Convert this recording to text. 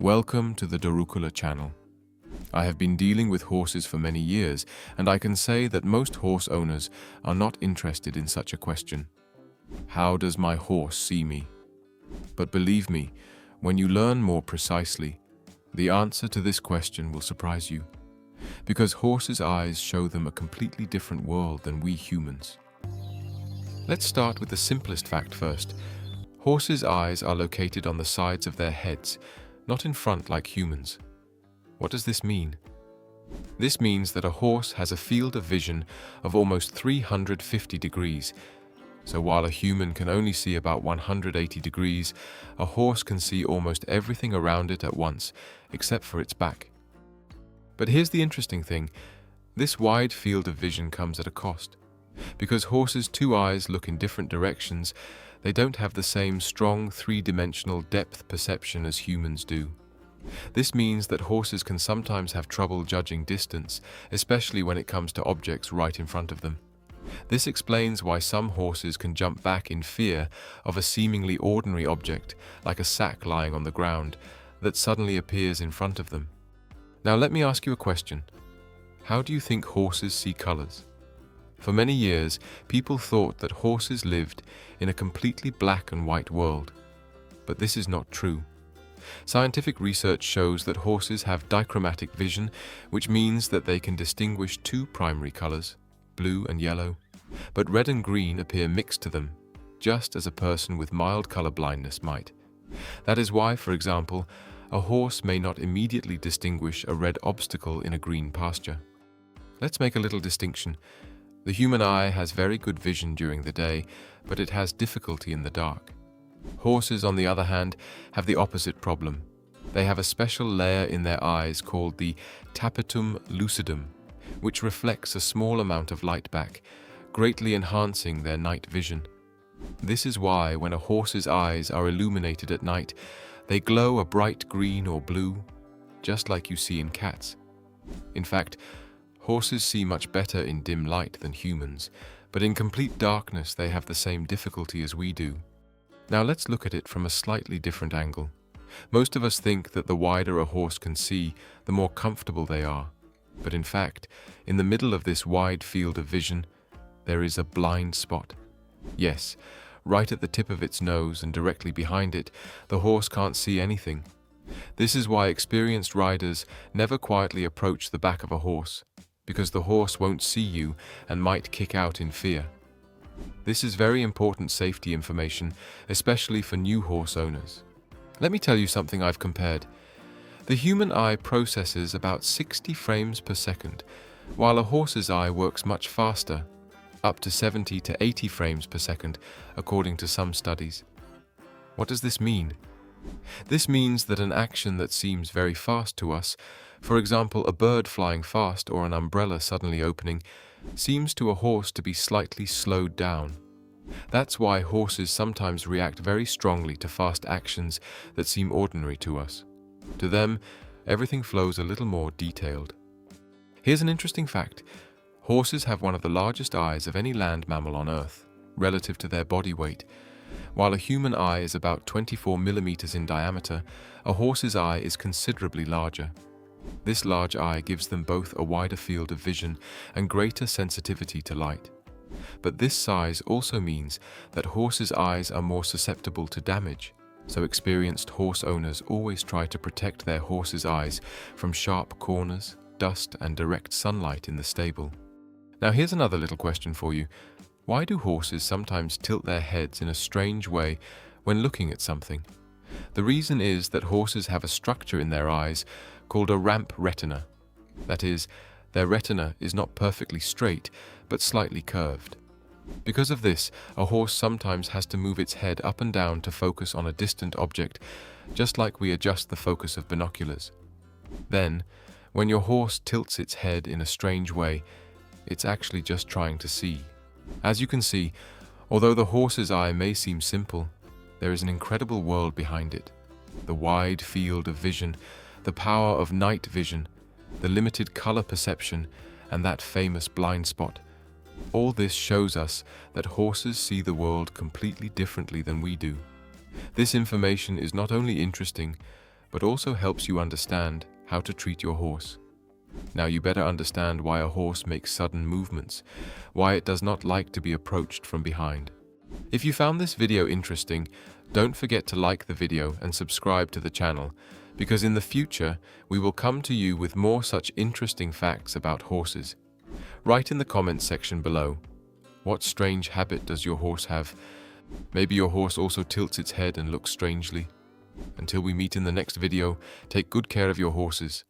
Welcome to the Dorukula channel. I have been dealing with horses for many years, and I can say that most horse owners are not interested in such a question. How does my horse see me? But believe me, when you learn more precisely, the answer to this question will surprise you. Because horses' eyes show them a completely different world than we humans. Let's start with the simplest fact first. Horses' eyes are located on the sides of their heads, not in front like humans. What does this mean? This means that a horse has a field of vision of almost 350 degrees. So while a human can only see about 180 degrees, a horse can see almost everything around it at once, except for its back. But here's the interesting thing. This wide field of vision comes at a cost. Because horses' two eyes look in different directions, they don't have the same strong three-dimensional depth perception as humans do. This means that horses can sometimes have trouble judging distance, especially when it comes to objects right in front of them. This explains why some horses can jump back in fear of a seemingly ordinary object, like a sack lying on the ground, that suddenly appears in front of them. Now let me ask you a question. How do you think horses see colors? For many years, people thought that horses lived in a completely black and white world. But this is not true. Scientific research shows that horses have dichromatic vision, which means that they can distinguish two primary colors, blue and yellow, but red and green appear mixed to them, just as a person with mild color blindness might. That is why, for example, a horse may not immediately distinguish a red obstacle in a green pasture. Let's make a little distinction. The human eye has very good vision during the day, but it has difficulty in the dark. Horses, on the other hand, have the opposite problem. They have a special layer in their eyes called the tapetum lucidum, which reflects a small amount of light back, greatly enhancing their night vision. This is why when a horse's eyes are illuminated at night, they glow a bright green or blue, just like you see in cats. In fact, horses see much better in dim light than humans, but in complete darkness they have the same difficulty as we do. Now let's look at it from a slightly different angle. Most of us think that the wider a horse can see, the more comfortable they are. But in fact, in the middle of this wide field of vision, there is a blind spot. Yes, right at the tip of its nose and directly behind it, the horse can't see anything. This is why experienced riders never quietly approach the back of a horse, because the horse won't see you and might kick out in fear. This is very important safety information, especially for new horse owners. Let me tell you something I've compared. The human eye processes about 60 frames per second, while a horse's eye works much faster, up to 70 to 80 frames per second, according to some studies. What does this mean? This means that an action that seems very fast to us, for example, a bird flying fast or an umbrella suddenly opening, seems to a horse to be slightly slowed down. That's why horses sometimes react very strongly to fast actions that seem ordinary to us. To them, everything flows a little more detailed. Here's an interesting fact. Horses have one of the largest eyes of any land mammal on Earth, relative to their body weight. While a human eye is about 24 millimeters in diameter, a horse's eye is considerably larger. This large eye gives them both a wider field of vision and greater sensitivity to light. But this size also means that horses' eyes are more susceptible to damage, so experienced horse owners always try to protect their horses' eyes from sharp corners, dust, and direct sunlight in the stable. Now here's another little question for you. Why do horses sometimes tilt their heads in a strange way when looking at something? The reason is that horses have a structure in their eyes called a ramp retina. That is, their retina is not perfectly straight, but slightly curved. Because of this, a horse sometimes has to move its head up and down to focus on a distant object, just like we adjust the focus of binoculars. Then, when your horse tilts its head in a strange way, it's actually just trying to see. As you can see, although the horse's eye may seem simple, there is an incredible world behind it. The wide field of vision, the power of night vision, the limited color perception, and that famous blind spot. All this shows us that horses see the world completely differently than we do. This information is not only interesting, but also helps you understand how to treat your horse. Now you better understand why a horse makes sudden movements, why it does not like to be approached from behind. If you found this video interesting, don't forget to like the video and subscribe to the channel, because in the future we will come to you with more such interesting facts about horses. Write in the comments section below, what strange habit does your horse have? Maybe your horse also tilts its head and looks strangely. Until we meet in the next video, take good care of your horses.